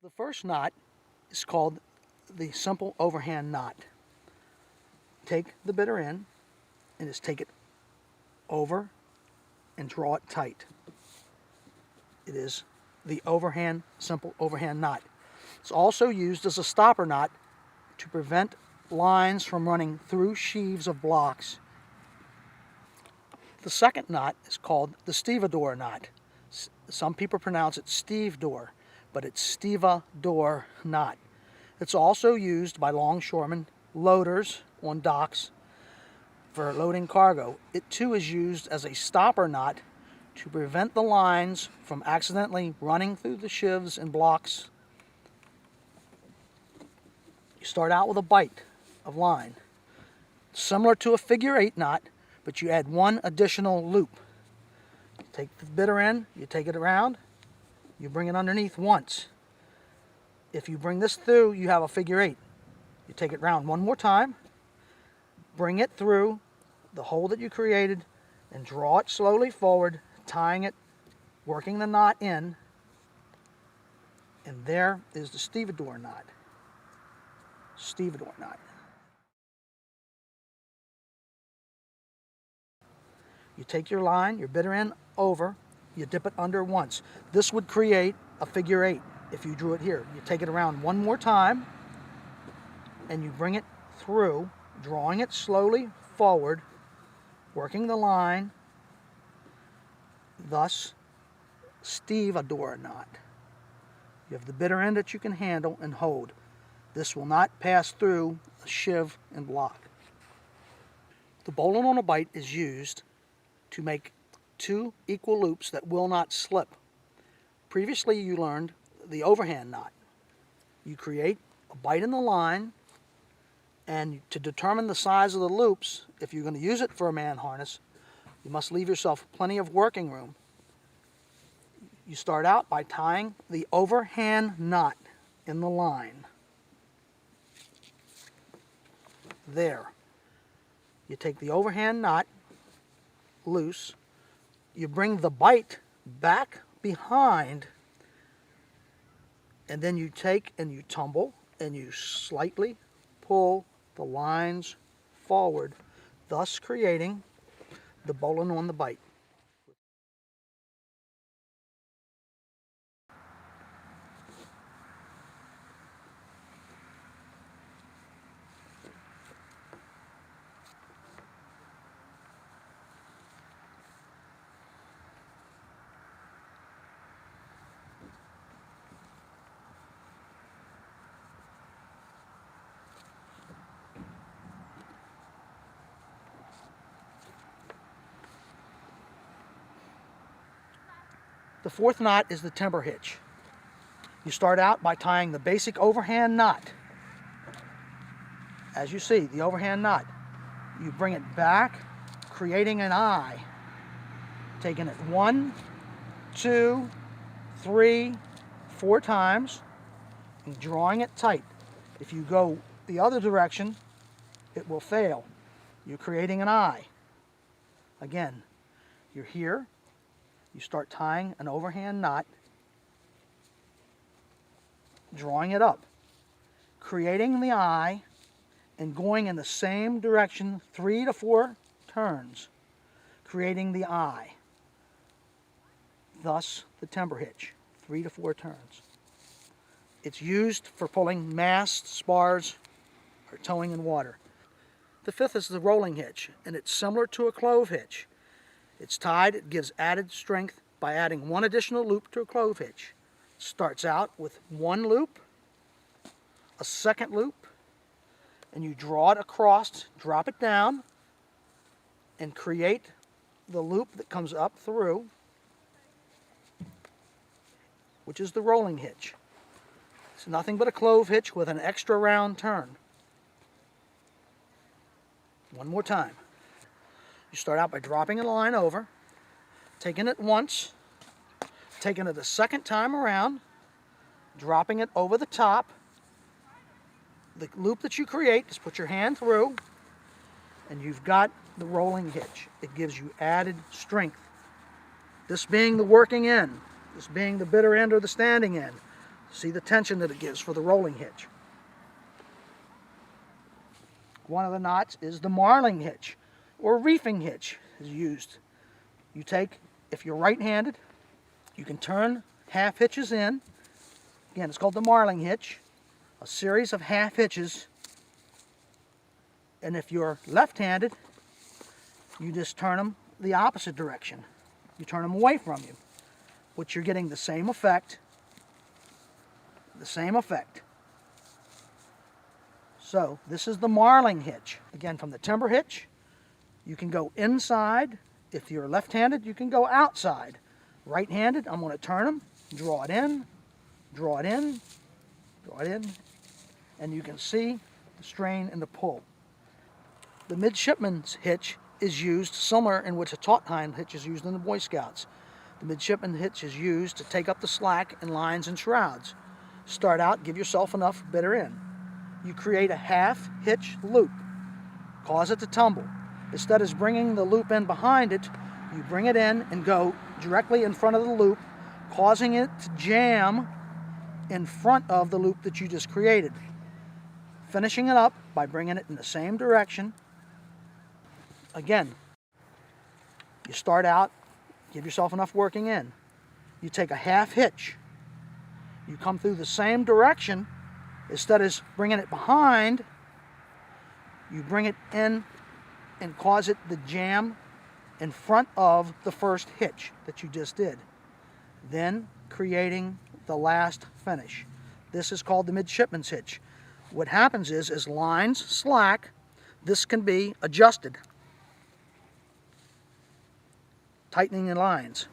The first knot is called the simple overhand knot. Take the bitter end and just take it over and draw it tight. It is the overhand, simple overhand knot. It's also used as a stopper knot to prevent lines from running through sheaves of blocks. The second knot is called the stevedore knot. Some people pronounce it stevedore, but it's stevedore knot. It's also used by longshoremen, loaders on docks for loading cargo. It too is used as a stopper knot to prevent the lines from accidentally running through the sheaves and blocks. You start out with a bight of line, similar to a figure 8 knot, but you add one additional loop. Take the bitter end, you take it around, you bring it underneath once. If you bring this through, you have a figure 8. You take it round one more time, bring it through the hole that you created, and draw it slowly forward, tying it, working the knot in, and there is the stevedore knot. Stevedore knot. You take your line, your bitter end over, you dip it under once. This would create a figure 8 if you drew it here. You take it around one more time and you bring it through, drawing it slowly forward, working the line, thus stevedore knot. You have the bitter end that you can handle and hold. This will not pass through a sheave and block. The bowline on a bight is used to make two equal loops that will not slip. Previously you learned the overhand knot. You create a bight in the line, and to determine the size of the loops, if you're going to use it for a man harness, you must leave yourself plenty of working room. You start out by tying the overhand knot in the line. There. You take the overhand knot loose, you bring the bight back behind, and then you take and you tumble and you slightly pull the lines forward, thus creating the bowline on the bight. The fourth knot is the timber hitch. You start out by tying the basic overhand knot. As you see, the overhand knot. You bring it back, creating an eye. Taking it 1, 2, 3, 4 times, and drawing it tight. If you go the other direction, it will fail. You're creating an eye. Again, you're here. You start tying an overhand knot, drawing it up, creating the eye, and going in the same direction 3 to 4 turns, creating the eye. Thus, the timber hitch, 3 to 4 turns. It's used for pulling masts, spars, or towing in water. The fifth is the rolling hitch, and it's similar to a clove hitch. It's tied, it gives added strength by adding one additional loop to a clove hitch. It starts out with one loop, a second loop, and you draw it across, drop it down, and create the loop that comes up through, which is the rolling hitch. It's nothing but a clove hitch with an extra round turn. One more time. You start out by dropping a line over, taking it once, taking it a second time around, dropping it over the top. The loop that you create, just put your hand through, and you've got the rolling hitch. It gives you added strength. This being the working end, this being the bitter end or the standing end. See the tension that it gives for the rolling hitch. One of the knots is the marling hitch, or reefing hitch is used. You take, if you're right-handed, you can turn half hitches in. Again, it's called the marling hitch. A series of half hitches. And if you're left-handed, you just turn them the opposite direction. You turn them away from you, which you're getting the same effect. The same effect. So this is the marling hitch. Again, from the timber hitch, you can go inside. If you're left-handed, you can go outside. Right-handed, I'm going to turn them, draw it in, draw it in, draw it in, and you can see the strain and the pull. The midshipman's hitch is used similar in which a taut hind hitch is used in the Boy Scouts. The midshipman hitch is used to take up the slack in lines and shrouds. Start out, give yourself enough bitter end. You create a half hitch loop, cause it to tumble. Instead of bringing the loop in behind it, you bring it in and go directly in front of the loop, causing it to jam in front of the loop that you just created. Finishing it up by bringing it in the same direction. Again, you start out, give yourself enough working in. You take a half hitch. You come through the same direction. Instead of bringing it behind, you bring it in and cause it to jam in front of the first hitch that you just did. Then creating the last finish. This is called the midshipman's hitch. What happens is, as lines slack, this can be adjusted. Tightening the lines.